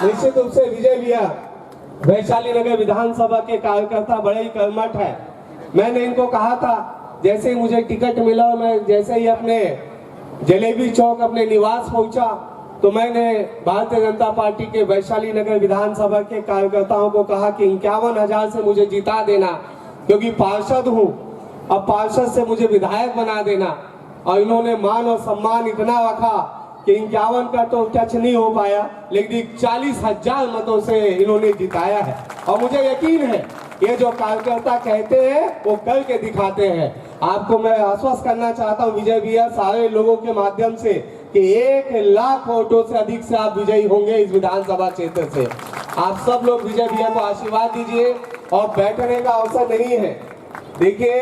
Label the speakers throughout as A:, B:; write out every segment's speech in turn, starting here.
A: निश्चित रूप से विजय भैया वैशाली नगर विधानसभा के कार्यकर्ता बड़े ही कर्मठ है। मैंने इनको कहा था, जैसे ही मुझे टिकट मिला और मैं जैसे ही अपने जलेबी चौक अपने निवास पहुंचा, तो मैंने भारतीय जनता पार्टी के वैशाली नगर विधानसभा के कार्यकर्ताओं को कहा कि 51,000 से मुझे जिता देना, क्योंकि पार्षद हूं, अब पार्षद से मुझे विधायक बना देना। और इन्होंने मान और सम्मान इतना रखा कि 51 का तो टच नहीं हो पाया, लेकिन 40,000 मतों से इन्होंने जिताया है। और मुझे यकीन है ये जो कार्यकर्ता कहते हैं वो करके दिखाते हैं। आपको मैं आश्वस्त करना चाहता हूं विजय भैया, सारे लोगों के माध्यम से, कि 1,00,000 वोटों से अधिक से आप विजयी होंगे इस विधानसभा क्षेत्र से। आप सब लोग विजय भैया को आशीर्वाद दीजिए। और बैठने का अवसर नहीं है। देखिए,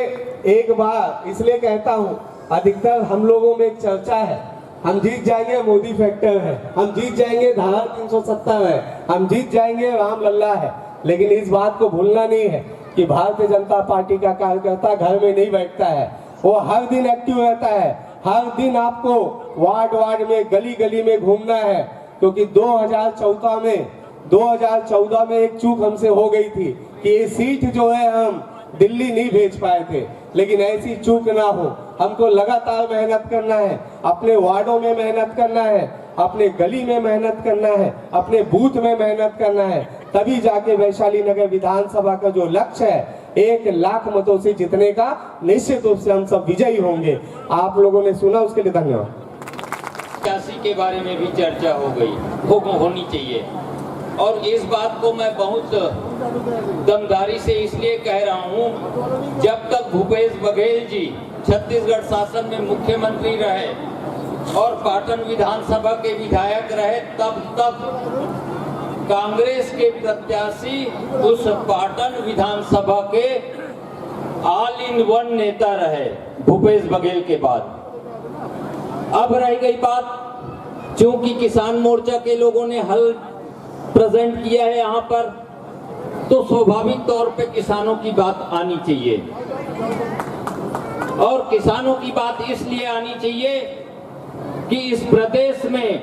A: एक बार इसलिए कहता हूं, अधिकतर हम लोगों में एक चर्चा है, हम जीत जाएंगे मोदी फैक्टर है, हम जीत जाएंगे धारा 370 है, हम जीत जाएंगे राम लल्ला है। लेकिन इस बात को भूलना नहीं है कि भारतीय जनता पार्टी का कार्यकर्ता घर में नहीं बैठता है, वो हर दिन एक्टिव रहता है। हर दिन आपको वार्ड वार्ड में, गली गली में घूमना है, क्योंकि 2014 में एक चूक हमसे हो गई थी कि ये सीट जो है हम दिल्ली नहीं भेज पाए थे। लेकिन ऐसी चूक ना हो, हमको लगातार मेहनत करना है, अपने वार्डों में मेहनत करना है, अपने गली में मेहनत करना है, अपने बूथ में मेहनत करना है, तभी जाके वैशाली नगर विधानसभा का जो लक्ष्य है 1,00,000 मतों से जीतने का, निश्चित रूप से हम सब विजयी होंगे। आप लोगों ने सुना, उसके लिए धन्यवाद।
B: के बारे में भी चर्चा हो गई, होनी चाहिए। और इस बात को मैं बहुत दमदारी से इसलिए कह रहा हूं, जब तक भूपेश बघेल जी छत्तीसगढ़ शासन में मुख्यमंत्री रहे और पाटन विधानसभा के विधायक रहे, तब तक कांग्रेस के प्रत्याशी उस पाटन विधानसभा के ऑल इन वन नेता रहे भूपेश बघेल के बाद। अब रह गई बात, चूंकि किसान मोर्चा के लोगों ने हल प्रेजेंट किया है यहाँ पर, तो स्वाभाविक तौर पे किसानों की बात आनी चाहिए। और किसानों की बात इसलिए आनी चाहिए कि इस प्रदेश में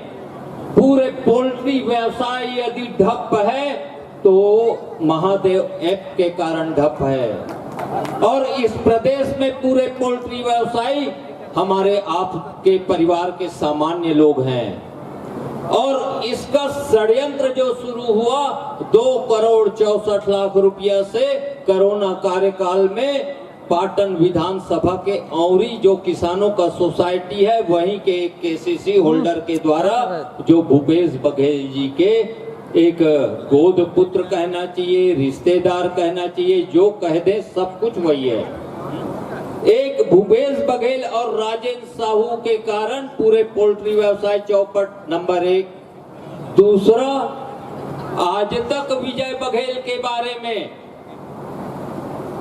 B: पूरे पोल्ट्री व्यवसाय यदि ठप है तो महादेव ऐप के कारण ठप है। और इस प्रदेश में पूरे पोल्ट्री व्यवसायी हमारे आपके परिवार के सामान्य लोग हैं। और इसका षड्यंत्र जो शुरू हुआ 2,64,00,000 रुपया से कोरोना कार्यकाल में पाटन विधानसभा के औरी जो किसानों का सोसाइटी है, वहीं के एक केसीसी होल्डर के द्वारा, जो भूपेश बघेल जी के एक गोद पुत्र कहना चाहिए, रिश्तेदार कहना चाहिए, जो कह दे सब कुछ वही है। एक भूपेश बघेल और राजेंद्र साहू के कारण पूरे पोल्ट्री व्यवसाय चौपट नंबर 1। दूसरा, आज तक विजय बघेल के बारे में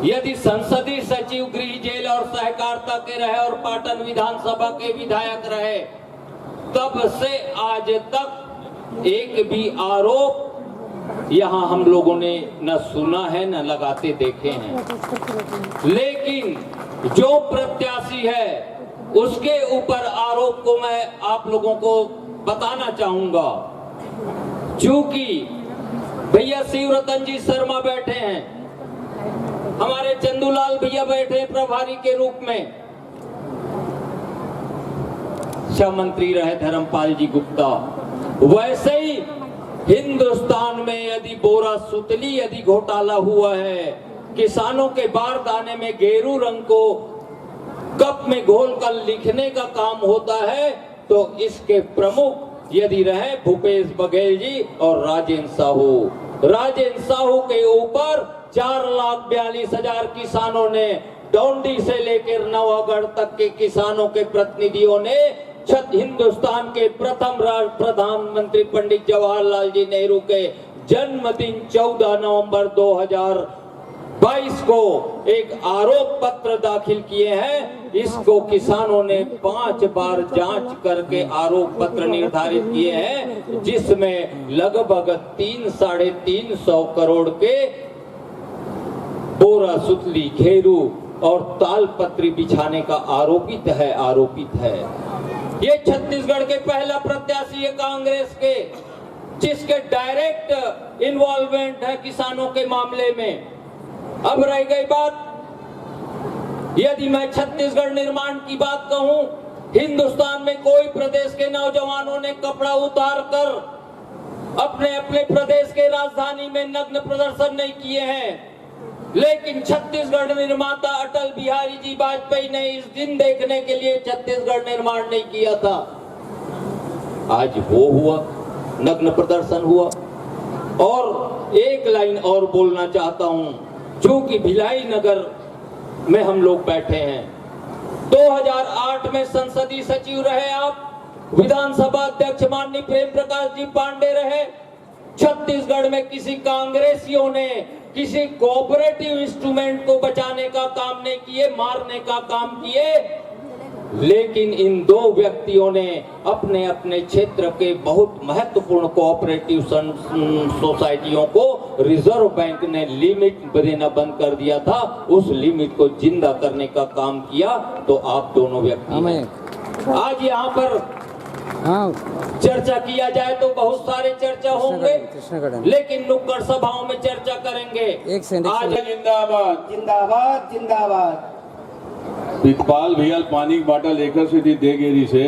B: यदि संसदीय सचिव गृह जेल और सहकारिता के रहे और पाटन विधानसभा के विधायक रहे, तब से आज तक एक भी आरोप यहाँ हम लोगों ने न सुना है न लगाते देखे हैं। लेकिन जो प्रत्याशी है उसके ऊपर आरोप को मैं आप लोगों को बताना चाहूंगा। चूंकि भैया शिवरतन जी शर्मा बैठे हैं, हमारे चंदूलाल भैया बैठे हैं प्रभारी के रूप में, शिक्षा मंत्री रहे धर्मपाल जी गुप्ता। वैसे ही हिंदुस्तान में यदि बोरा सुतली यदि घोटाला हुआ है, किसानों के बारदाने में गेरू रंग को कप में घोलकर लिखने का काम होता है, तो इसके प्रमुख यदि रहे भूपेश बघेल जी और राजेंद्र साहू। राजेंद्र साहू के ऊपर 4,42,000 किसानों ने, डोंडी से लेकर नवागढ़ तक के किसानों के प्रतिनिधियों ने हिंदुस्तान के प्रथम प्रधानमंत्री पंडित जवाहरलाल जी नेहरू के जन्मदिन 14 नवंबर 2022 को एक आरोप पत्र दाखिल किए हैं। इसको किसानों ने 5 बार जांच करके आरोप पत्र निर्धारित किए हैं, जिसमें लगभग 3-350 करोड़ के बोरा सुतली, घेरू और तालपत्री बिछाने का आरोपित है। ये छत्तीसगढ़ के पहला प्रत्याशी है कांग्रेस के, जिसके डायरेक्ट इन्वॉल्वमेंट है किसानों के मामले में। अब रह गई बात, यदि मैं छत्तीसगढ़ निर्माण की बात कहूं, हिंदुस्तान में कोई प्रदेश के नौजवानों ने कपड़ा उतार कर अपने अपने प्रदेश के राजधानी में नग्न प्रदर्शन नहीं किए हैं, लेकिन छत्तीसगढ़ निर्माता अटल बिहारी जी वाजपेयी ने इस दिन देखने के लिए छत्तीसगढ़ निर्माण नहीं किया था। आज वो हुआ, नग्न प्रदर्शन हुआ। और एक लाइन और बोलना चाहता हूं, चूंकि भिलाई नगर में हम लोग बैठे हैं, 2008 में संसदीय सचिव रहे आप, विधानसभा अध्यक्ष माननीय प्रेम प्रकाश जी पांडे रहे। छत्तीसगढ़ में किसी कांग्रेसियों ने किसी कोऑपरेटिव इंस्ट्रूमेंट को बचाने का काम नहीं किए, मारने का काम किए, लेकिन इन दो व्यक्तियों ने अपने अपने क्षेत्र के बहुत महत्वपूर्ण कोऑपरेटिव सोसाइटियों को रिजर्व बैंक ने लिमिट देना बंद कर दिया था, उस लिमिट को जिंदा करने का काम किया तो आप दोनों व्यक्ति हैं। आज यहाँ पर चर्चा किया जाए तो बहुत सारे चर्चा होंगे, लेकिन नुक्कड़ सभाओं में चर्चा करेंगे। आज
C: जिंदाबाद
A: जिंदाबाद जिंदाबाद।
C: इकबाल भैया पानी की बाटल लेकर से थी दे गेरी से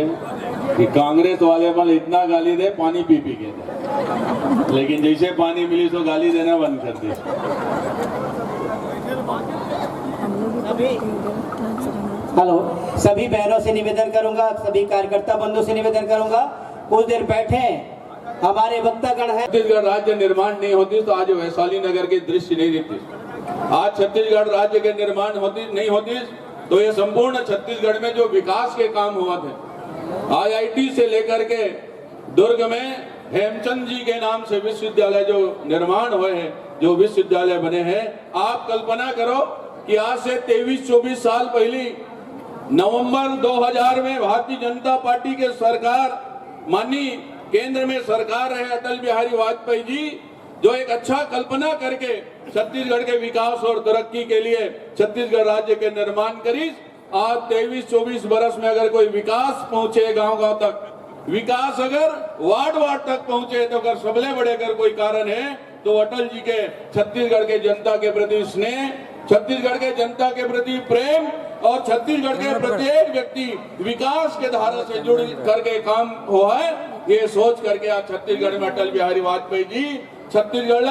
C: कि कांग्रेस वाले मल इतना गाली दे पानी पी पी के दे, लेकिन जैसे पानी मिली तो गाली देना बंद कर दी।
D: हेलो, सभी बहनों से निवेदन करूंगा, सभी कार्यकर्ता बंधुओं से निवेदन करूंगा, कुछ देर बैठे। हमारे वक्तागण है।
C: छत्तीसगढ़ राज्य निर्माण नहीं होती तो आज वैशाली नगर के दृश्य नहीं दिखती। आज छत्तीसगढ़ राज्य के निर्माण नहीं होती तो ये संपूर्ण छत्तीसगढ़ में जो विकास के काम हुआ थे, IIT से लेकर के दुर्ग में हेमचंद जी के नाम से विश्वविद्यालय जो निर्माण हुए हैं, जो विश्वविद्यालय बने हैं, आप कल्पना करो कि आज से 23-24 साल पहले नवंबर 2000 में भारतीय जनता पार्टी के सरकार, माननीय केंद्र में सरकार रहे अटल बिहारी वाजपेयी जी, जो एक अच्छा कल्पना करके छत्तीसगढ़ के विकास और तरक्की के लिए छत्तीसगढ़ राज्य के निर्माण करी। आज 23-24 बरस में अगर कोई विकास पहुंचे गांव-गांव तक, विकास अगर वार्ड तक पहुंचे, तो अगर सबले बड़े अगर कोई कारण है तो अटल जी के छत्तीसगढ़ के जनता के प्रति स्नेह, छत्तीसगढ़ के जनता के प्रति प्रेम और छत्तीसगढ़ के प्रत्येक व्यक्ति विकास के धारा से जुड़ करके काम हुआ है। ये सोच करके आज छत्तीसगढ़ में अटल बिहारी वाजपेयी जी छत्तीसगढ़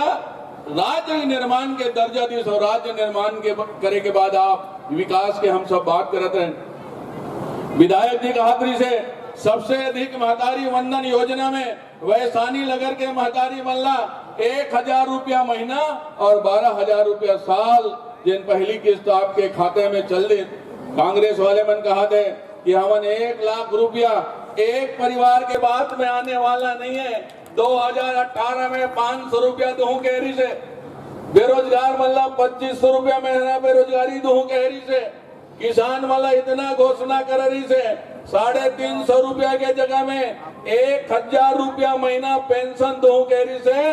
C: राज्य निर्माण के दर्जा दी और राज्य निर्माण के करे के बाद आप विकास के हम सब बात करते हैं। विधायक जी कहातरी से सबसे अधिक महतारी वंदन योजना में वैशाली नगर के महतारी मल्ला 1000 रुपया महीना और 12,000 रुपया साल जिन पहली किस्त आपके खाते में चल दी। कांग्रेस वाले मन कहा थे कि हमन 1 लाख रुपया एक परिवार के बाद में आने वाला नहीं है। 2018 में 500 रुपया दूं केहरी से, बेरोजगार मल्ला 2500 रुपया महीना बेरोजगारी दूं केहरी से, किसान वाला इतना घोषणा कर रही से 350 रुपया के जगह में 1000 रुपया महीना पेंशन दूं केहरी से,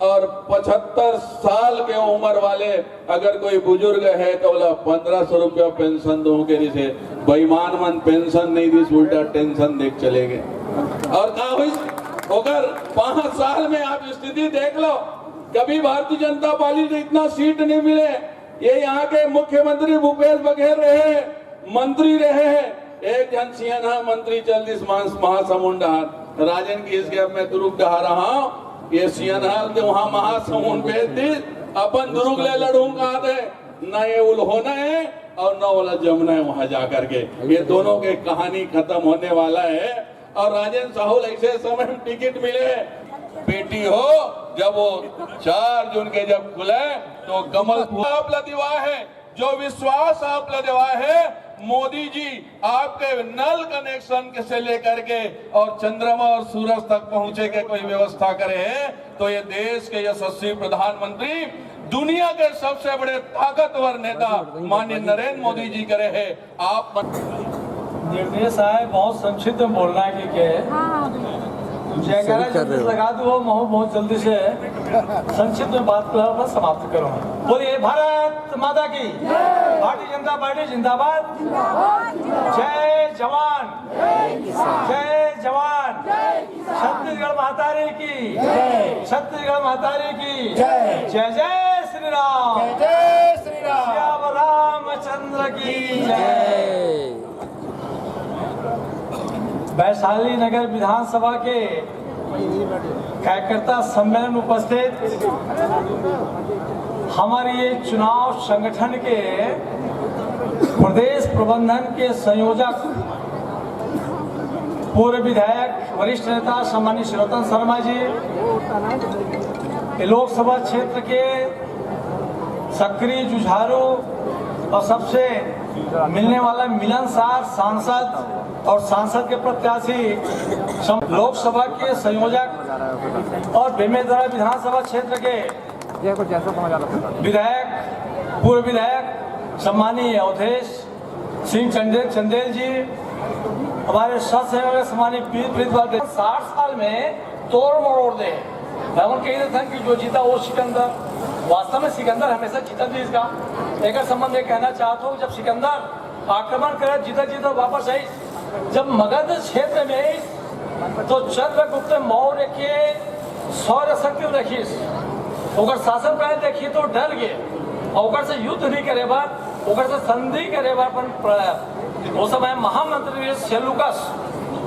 C: और 75 साल के उम्र वाले अगर कोई बुजुर्ग है तो बोला 1500 रुपया पेंशन दूं केहरी से। बेईमान मन पेंशन नहीं दी, उल्टा टेंशन देख चले गए। और कहा हुई अगर 5 साल में आप स्थिति देख लो, कभी भारतीय जनता पार्टी से इतना सीट नहीं मिले। ये यहाँ के मुख्यमंत्री भूपेश बघेल रहे, मंत्री रहे, एक जन सियाना मंत्री चल महासमुंद राजन की इस गैप में दुर्ग डहा रहा हूँ। ये सियानहाल के वहां महासमुंद भेज दी, अपन दुर्ग ले लड़ूं कहा थे, न ये उल्होना है और न वाला जमुना है वहां जाकर के। ये दोनों के कहानी खत्म होने वाला है। और राजेंद्र साहुल ऐसे समय में टिकट मिले, बेटी हो जब वो 4 जून के जब खुले तो कमल आप लदिवा है, जो विश्वास आप लदिवा है मोदी जी आपके नल कनेक्शन से लेकर के और चंद्रमा और सूरज तक पहुंचे के कोई व्यवस्था करे है, तो ये देश के यशस्वी प्रधानमंत्री, दुनिया के सबसे बड़े ताकतवर नेता माननीय नरेंद्र मोदी जी करे है। आप
E: निर्देश आए बहुत संक्षिप्त में बोलना है कि क्या है, जयकारा जल्दी लगा दो, बहुत जल्दी से संक्षिप्त में बात को समाप्त करो। बोलिए भारत माता की, भारतीय जनता पार्टी जिंदाबाद, जय जवान, जय जवान। छत्तीसगढ़ महातारी की छत्तीसगढ़ महातारी की जय जय श्री राम,
D: जय श्री राम।
E: श्याम रामचंद्र की जय। वैशाली नगर विधानसभा के कार्यकर्ता सम्मेलन उपस्थित हमारे ये चुनाव संगठन के प्रदेश प्रबंधन के संयोजक पूर्व विधायक वरिष्ठ नेता सम्मानित श्री रतन शर्मा जी, लोकसभा क्षेत्र के सक्रिय जुझारू और सबसे मिलने वाला मिलनसार सांसद और सांसद के प्रत्याशी, लोकसभा के संयोजक और बेमेतरा विधानसभा क्षेत्र के विधायक पूर्व विधायक सम्मानीय अवधेश सिंह चंदेल जी, हमारे सत्संग सम्मानीय प्रीत 60 साल में तोड़ मरोड़ दे। हम कही थे कि जो जीता वो सिकंदर, वास्तव में सिकंदर हमेशा जीता थी। इसका एक संबंध में कहना चाहता हूँ, जब सिकंदर आक्रमण करे जीता वापस आई, जब मगध क्षेत्र में तो चंद्रगुप्त मौर्य के शौर्य शक्ति देखी, ओकर शासन प्रणाली देखी तो डर गए, ओकर से युद्ध नहीं करे बार, ओकर से संधि करे बार अपन वो समय महामंत्री सेलुकस,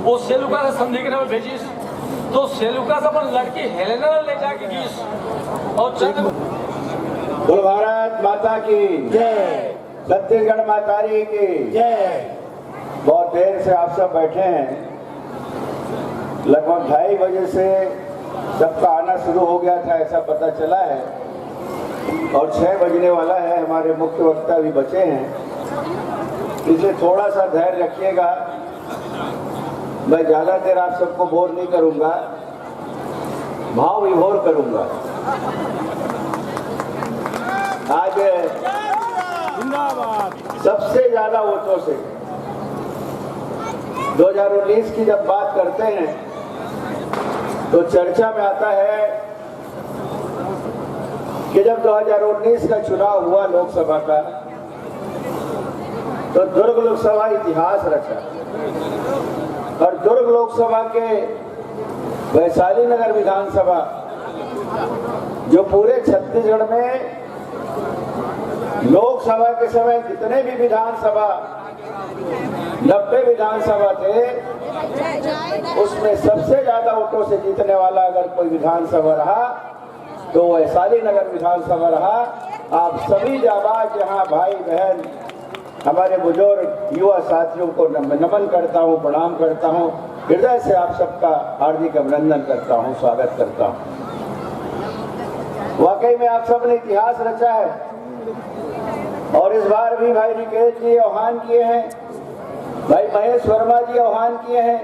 E: वो सेलुकस से संधि करे भेजी, तो सेलुकस अपन लड़की हेलेना ले जाके गीस और चंद्र।
F: बोल भारत माता की जय, छत्तीसगढ़ मातारी की जय। बहुत देर से आप सब बैठे हैं, लगभग 2:30 बजे से सबका आना शुरू हो गया था ऐसा पता चला है, और 6 बजने वाला है। हमारे मुख्य वक्ता भी बचे हैं, इसलिए थोड़ा सा धैर्य रखिएगा। मैं ज्यादा देर आप सबको बोर नहीं करूंगा, भाव विभोर करूंगा। आज सबसे ज्यादा वोटों से 2019 की जब बात करते हैं तो चर्चा में आता है कि जब 2019 का चुनाव हुआ लोकसभा का, तो दुर्ग लोकसभा इतिहास रचा, और दुर्ग लोकसभा के वैशाली नगर विधानसभा जो पूरे छत्तीसगढ़ में लोकसभा के समय जितने भी विधानसभा 90 विधानसभा थे, उसमें सबसे ज्यादा वोटों से जीतने वाला अगर कोई विधानसभा रहा तो वैशाली नगर विधानसभा रहा। आप सभी जाबाज यहाँ भाई बहन हमारे बुजुर्ग युवा साथियों को नमन करता हूँ, प्रणाम करता हूँ, हृदय से आप सबका हार्दिक अभिनंदन करता हूँ, स्वागत करता हूँ। वाकई में आप सबने इतिहास रचा है, और इस बार भी भाई निकेश जी आह्वान किए हैं, भाई महेश वर्मा जी आह्वान किए हैं।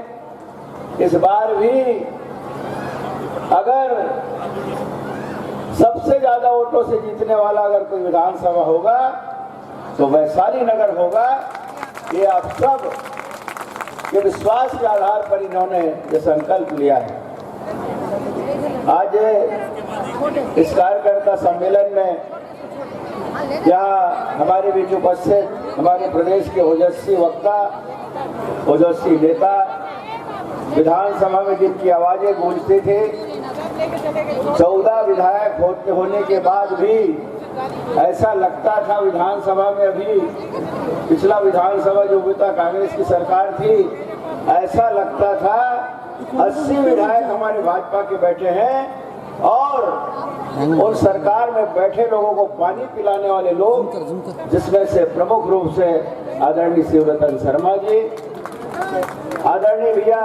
F: इस बार भी अगर सबसे ज्यादा वोटों से जीतने वाला अगर कोई विधानसभा होगा तो वैशाली नगर होगा। ये आप सब के विश्वास के आधार पर इन्होंने ये संकल्प लिया है। आज इस कार्यकर्ता सम्मेलन में यहाँ हमारे बीच उपस्थित हमारे प्रदेश के ओजस्वी वक्ता, ओजस्वी नेता, विधानसभा में जिनकी आवाजें गूंजती थी, 14 विधायक होने के बाद भी ऐसा लगता था विधानसभा में, अभी पिछला विधानसभा जो हुआ कांग्रेस की सरकार थी, ऐसा लगता था 80 विधायक हमारे भाजपा के बैठे हैं, और उन सरकार में बैठे लोगों को पानी पिलाने वाले लोग, जिसमें से प्रमुख रूप से आदरणीय श्री रतन शर्मा जी, आदरणीय भैया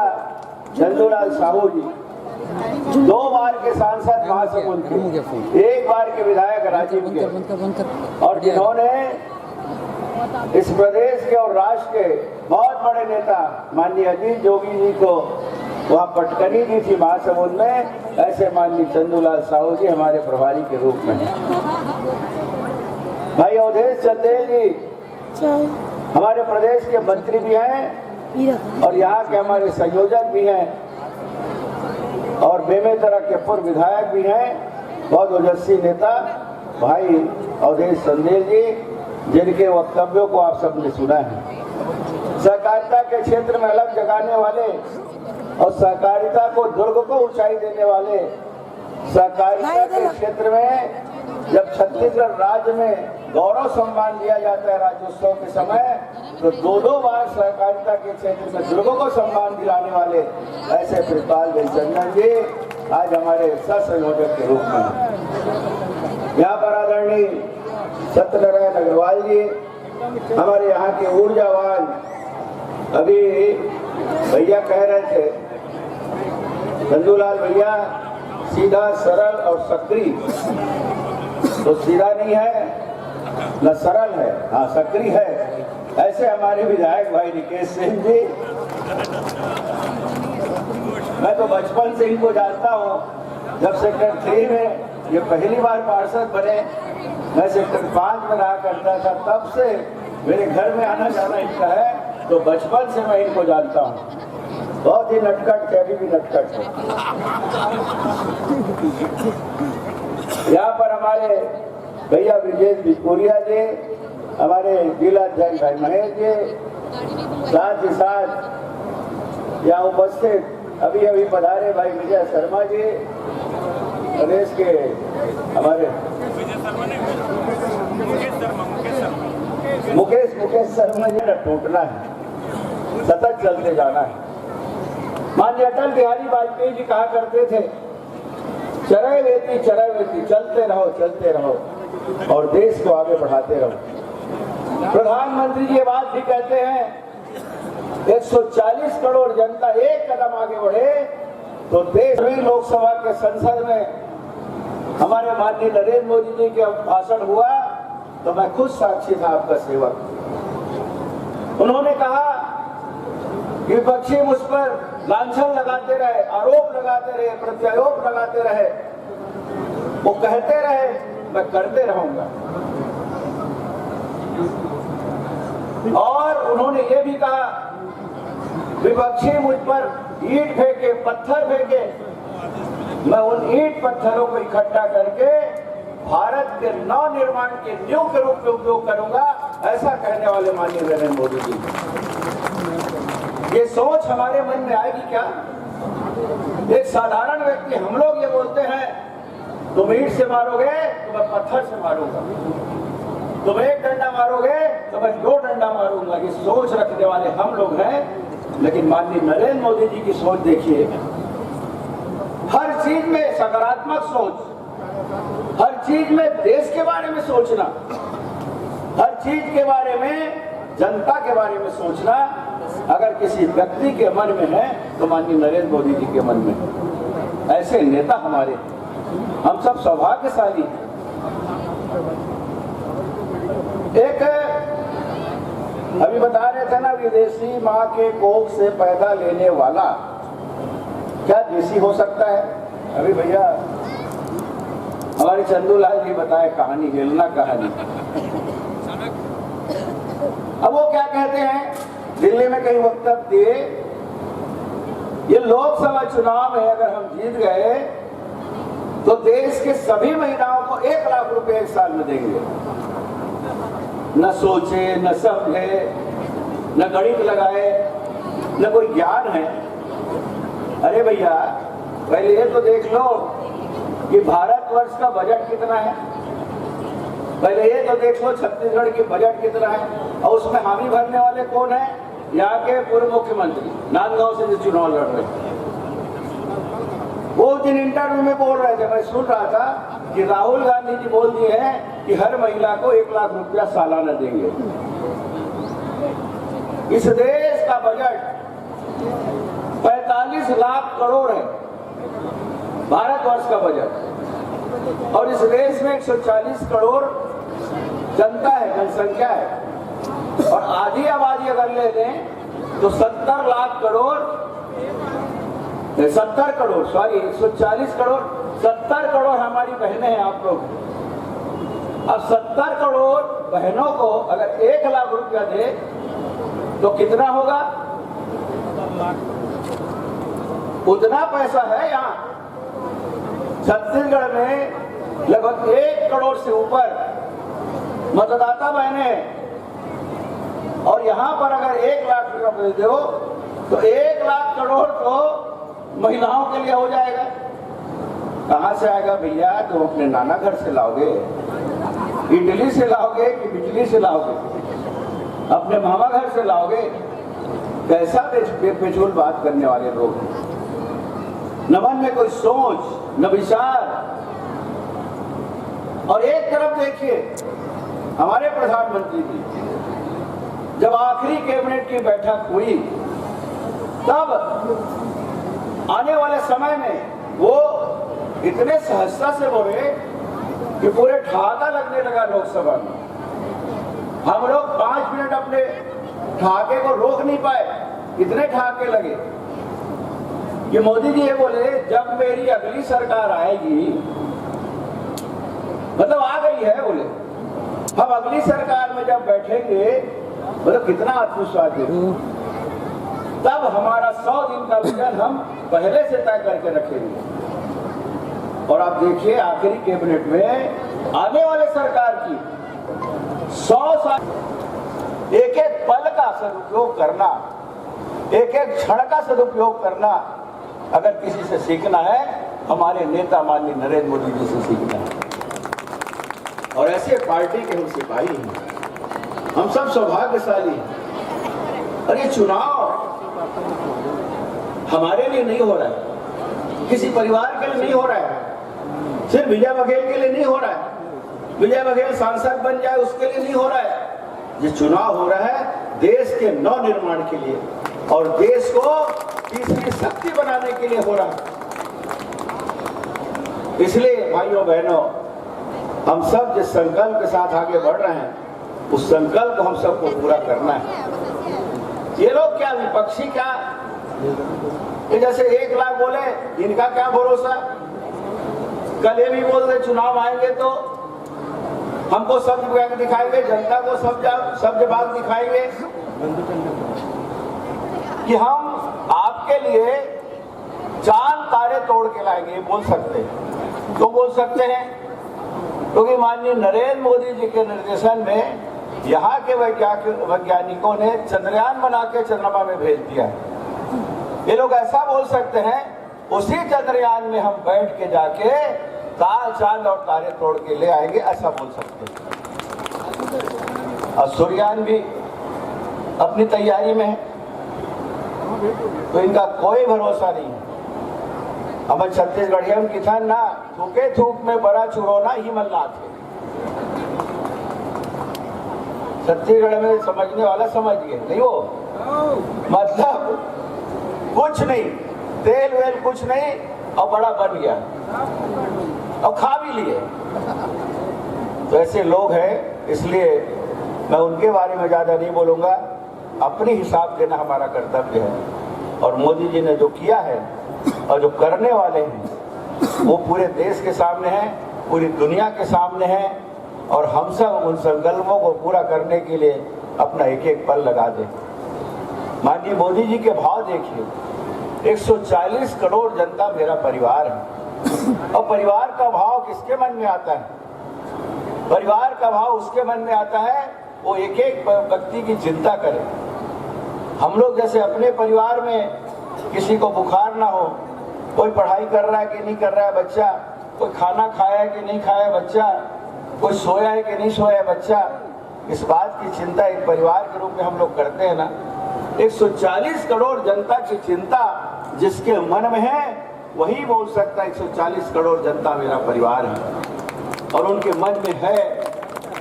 F: चंदूलाल साहू जी, 2 बार के सांसद महासमुंद के, 1 बार के विधायक राजीव के, और जिन्होंने इस प्रदेश के और राष्ट्र के बहुत बड़े नेता माननीय अजीत जोगी जी को वहाँ पटकनी दी थी महासमुंद में, ऐसे माननीय चंदूलाल साहू जी हमारे प्रभारी के रूप में हैं। भाई अवधेश चंदेल जी हमारे प्रदेश के मंत्री भी हैं, और यहाँ के हमारे संयोजक भी हैं, और बेमेतरा के पूर्व विधायक भी हैं, बहुत ओजस्वी नेता भाई अवधेश चंदेल जी, जिनके वक्तव्यों को आप सबने सुना है। सहकारिता के क्षेत्र में अलग जगाने वाले और सहकारिता को दुर्ग को ऊंचाई देने वाले सहकारिता के क्षेत्र में जब छत्तीसगढ़ राज्य में गौरव सम्मान दिया जाता है राज्योत्सव के समय, तो दो बार सहकारिता के क्षेत्र में दुर्गों को सम्मान दिलाने वाले ऐसे प्रितपाल जयचंदन जी आज हमारे सह-संयोजक के रूप में हैं। यहाँ पर आदरणीय सत्यनारायण अग्रवाल जी हमारे यहाँ के ऊर्जावान, अभी भैया कह रहे थे चंदूलाल भैया सीधा सरल और सक्रिय, तो सीधा नहीं है न सरल है, हाँ सक्रिय है। ऐसे हमारे विधायक भाई निकेश सिंह जी, मैं तो बचपन से इनको जानता हूँ। जब सेक्टर 3 में ये पहली बार पार्षद बने, मैं सेक्टर 5 में रहा करता था, तब से मेरे घर में आना जाना इनका है, तो बचपन से मैं इनको जानता हूँ। बहुत ही नटखट, अभी भी नटखट है। यहाँ पर हमारे भैया ब्रिजेश बिस्पुरिया जी, हमारे जिला अध्यक्ष भाई महेश जी, साथ ही साथ यहाँ उपस्थित अभी अभी पधारे भाई विजय शर्मा जी, प्रदेश के हमारे मुकेश शर्मा जी ने टूटना है, सतत चलते जाना है। माननीय अटल बिहारी वाजपेयी जी कहा करते थे, चरय वेती चलते रहो और देश को आगे बढ़ाते रहो। प्रधानमंत्री जी ये बात भी कहते हैं, 140 करोड़ जनता एक कदम आगे बढ़े तो देश में लोकसभा के संसद में हमारे माननीय नरेंद्र मोदी जी के भाषण हुआ तो मैं खुद साक्षी था, आपका सेवक। उन्होंने कहा कि विपक्षी मुझ पर लांछन लगाते रहे, आरोप लगाते रहे, प्रत्यारोप लगाते रहे, वो कहते रहे, मैं करते रहूंगा। और उन्होंने ये भी कहा, विपक्षी मुझ पर ईंट फेंके, पत्थर फेंके, मैं उन ईंट पत्थरों को इकट्ठा करके भारत के नव निर्माण के नींव के रूप में उपयोग करूंगा, ऐसा कहने वाले माननीय नरेंद्र मोदी जी। ये सोच हमारे मन में आएगी क्या? एक साधारण व्यक्ति, हम लोग ये बोलते हैं, तुम ईंट से मारोगे तो मैं पत्थर से मारूंगा, तुम एक डंडा मारोगे तो मैं 2 डंडा मारूंगा। ये सोच रखने वाले हम लोग हैं। लेकिन माननीय नरेंद्र मोदी जी की सोच देखिए, हर चीज में सकारात्मक सोच, हर चीज में देश के बारे में सोचना, हर चीज के बारे में, जनता के बारे में सोचना अगर किसी व्यक्ति के मन में है तो माननीय नरेंद्र मोदी जी के मन में है। ऐसे नेता हमारे, हम सब सौभाग्यशाली। एक अभी बता रहे थे ना, विदेशी माँ के कोख से पैदा लेने वाला क्या देसी हो सकता है? अभी भैया हमारे चंदूलाल जी बताए कहानी, हेलना कहानी। अब वो क्या कहते हैं, दिल्ली में कई वक्तव्य दिए, ये लोकसभा चुनाव में अगर हम जीत गए तो देश के सभी महिलाओं को 1 लाख रुपए 1 साल में देंगे। न सोचे, न समझे, न गणित लगाए, न कोई ज्ञान है। अरे भैया पहले ये तो देख लो कि भारतवर्ष का बजट कितना है, पहले ये तो देख लो छत्तीसगढ़ की बजट कितना है, और उसमें हामी भरने वाले कौन है? यहाँ के पूर्व मुख्यमंत्री नांदगांव से जो चुनाव लड़ रहे थे। वो दिन इंटरव्यू में बोल रहे थे, मैं सुन रहा था कि राहुल गांधी जी बोल दिए हैं कि हर महिला को 1 लाख रुपया सालाना देंगे। इस देश का बजट 45 लाख करोड़ है, भारतवर्ष का बजट, और इस देश में 140 करोड़ जनता है, जनसंख्या है, और आधी आबादी अगर ले लें तो 70 लाख करोड़, 70 करोड़, सॉरी 140 करोड़, 70 करोड़ हमारी बहनें हैं, आप लोग। अब 70 करोड़ बहनों को अगर 1 लाख रुपया दे तो कितना होगा? उतना पैसा है यहाँ छत्तीसगढ़ में। लगभग 1 करोड़ से ऊपर मतदाता बहने हैं, और यहाँ पर अगर 1 लाख रुपया दे दो तो 1 लाख करोड़ को महिलाओं के लिए हो जाएगा। कहां से आएगा भैया? तुम अपने नाना घर से लाओगे, इडली से लाओगे कि बिजली से लाओगे, अपने मामा घर से लाओगे? कैसा बेफिजूल बात करने वाले लोग हैं। न मन में कोई सोच न विचार। और एक तरफ देखिए हमारे प्रधानमंत्री जी, जब आखिरी कैबिनेट की बैठक हुई तब आने वाले समय में वो इतने सहजता से बोले कि पूरे ठहाका लगने लगा लोकसभा में। हम लोग 5 मिनट अपने ठहाके को रोक नहीं पाए, इतने ठहाके लगे कि मोदी जी ये बोले जब मेरी अगली सरकार आएगी, मतलब आ गई है, बोले हम अगली सरकार में जब बैठेंगे, मतलब कितना आत्मविश्वास है, तब हमारा 100 दिन का विजन हम पहले से तय करके रखेंगे। और आप देखिए आखिरी कैबिनेट में आने वाले सरकार की 100 साल एक एक पल का सदुपयोग करना, एक एक क्षण का सदुपयोग करना अगर किसी से सीखना है, हमारे नेता माननीय नरेंद्र मोदी जी से सीखना है। और ऐसे पार्टी के हम सिपाही हैं, हम सब सौभाग्यशाली हैं। और ये चुनाव हमारे लिए नहीं हो रहा है, किसी परिवार के लिए नहीं हो रहा है, सिर्फ विजय बघेल के लिए नहीं हो रहा है, विजय बघेल सांसद बन जाए उसके लिए नहीं हो रहा है। ये चुनाव हो रहा है देश के नव निर्माण के लिए और देश को तीसरी शक्ति बनाने के लिए हो रहा है। इसलिए भाइयों बहनों, हम सब जिस संकल्प के साथ आगे बढ़ रहे हैं, उस संकल्प को हम सबको पूरा करना है। ये लोग क्या विपक्षी, क्या ये जैसे 1 लाख बोले, इनका क्या भरोसा? कल ये भी बोल रहे चुनाव आएंगे तो हमको सब जवाब दिखाएंगे, जनता को सब जवाब दिखाएंगे कि हम आपके लिए चांद तारे तोड़ के लाएंगे। बोल सकते हैं तो बोल सकते हैं, क्योंकि माननीय नरेंद्र मोदी जी के निर्देशन में यहाँ के वैज्ञानिकों ने चंद्रयान बना के चंद्रमा में भेज दिया है। ये लोग ऐसा बोल सकते हैं, उसी चंद्रयान में हम बैठ के जाके चांद और तारे तोड़ के ले आएंगे, ऐसा बोल सकते हैं। और सूर्ययान भी अपनी तैयारी में है, तो इनका कोई भरोसा नहीं है। हम छत्तीसगढ़िया में किसान ना थूके थूक में बड़ा चुरोना ही मल्लाथ है। छत्तीसगढ़ में समझने वाला समझ गए नहीं, वो मतलब कुछ नहीं, तेल वेल कुछ नहीं और बड़ा बन गया और खा भी लिए। तो ऐसे लोग हैं, इसलिए मैं उनके बारे में ज्यादा नहीं बोलूंगा। अपनी हिसाब देना हमारा कर्तव्य है। और मोदी जी ने जो किया है और जो करने वाले हैं वो पूरे देश के सामने है, पूरी दुनिया के सामने है। और हम सब उन संकल्पों को पूरा करने के लिए अपना एक एक पल लगा दें। माननीय मोदी जी के भाव देखिए, 140 करोड़ जनता मेरा परिवार है। और परिवार का भाव किसके मन में आता है? परिवार का भाव उसके मन में आता है वो एक एक व्यक्ति की चिंता करे। हम लोग जैसे अपने परिवार में किसी को बुखार ना हो, कोई पढ़ाई कर रहा है कि नहीं कर रहा है बच्चा, कोई खाना खाया है कि नहीं खाया है बच्चा, कोई सोया है कि नहीं सोया है बच्चा, इस बात की चिंता एक परिवार के रूप में हम लोग करते हैं ना। 140 करोड़ जनता की चिंता जिसके मन में है वही बोल सकता है 140 करोड़ जनता मेरा परिवार है। और उनके मन में है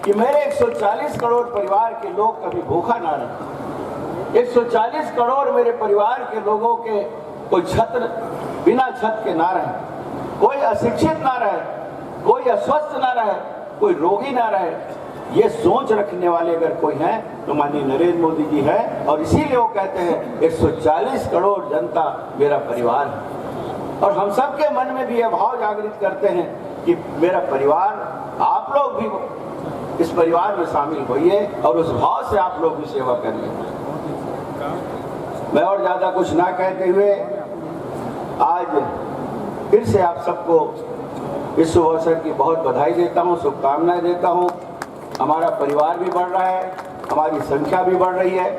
F: कि मेरे 140 करोड़ परिवार के लोग कभी भूखा ना रहे, 140 करोड़ मेरे परिवार के लोगों के कोई बिना छत के ना रहे, कोई अशिक्षित ना रहे, कोई अस्वस्थ ना रहे, कोई रोगी ना रहे। ये सोच रखने वाले अगर कोई हैं तो माननीय नरेंद्र मोदी जी हैं। और इसीलिए वो कहते हैं 140 करोड़ जनता मेरा परिवार है। और हम सबके मन में भी यह भाव जागृत करते हैं कि मेरा परिवार, आप लोग भी इस परिवार में शामिल होइए और उस भाव से आप लोग भी सेवा करिए। मैं और ज्यादा कुछ ना कहते हुए आज फिर से आप सबको इस शुभ अवसर की बहुत बधाई देता हूँ, शुभकामनाएं देता हूँ। हमारा परिवार भी बढ़ रहा है, हमारी संख्या भी बढ़ रही है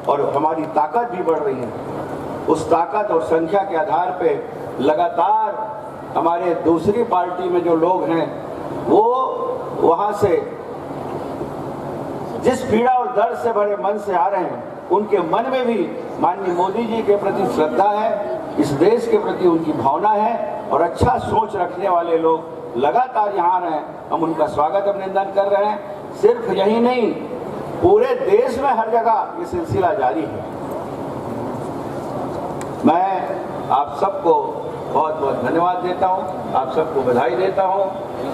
F: और हमारी ताकत भी बढ़ रही है। उस ताकत और संख्या के आधार पे लगातार हमारे दूसरी पार्टी में जो लोग हैं वो वहां से जिस पीड़ा और दर्द से भरे मन से आ रहे हैं, उनके मन में भी माननीय मोदी जी के प्रति श्रद्धा है, इस देश के प्रति उनकी भावना है और अच्छा सोच रखने वाले लोग लगातार यहाँ रहे हैं। हम उनका स्वागत अभिनंदन कर रहे हैं। सिर्फ यही नहीं, पूरे देश में हर जगह ये सिलसिला जारी है। मैं आप सबको बहुत बहुत धन्यवाद देता हूँ, आप सबको बधाई देता हूँ।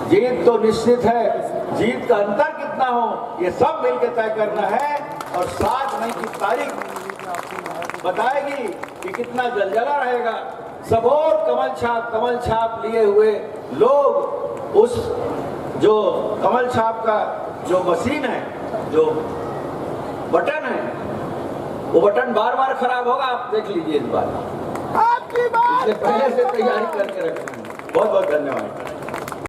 F: जीत तो निश्चित है, जीत का अंतर कितना हो ये सब मिलकर तय करना है और 7 मई की तारीख बताएगी कि कितना जलजला रहेगा। सब और कमल छाप लिए हुए लोग उस जो कमल छाप का जो मशीन है, जो बटन है, वो बटन बार बार खराब होगा। आप देख लीजिए इस बार, इससे पहले से तैयारी करके रखना है। बहुत बहुत धन्यवाद।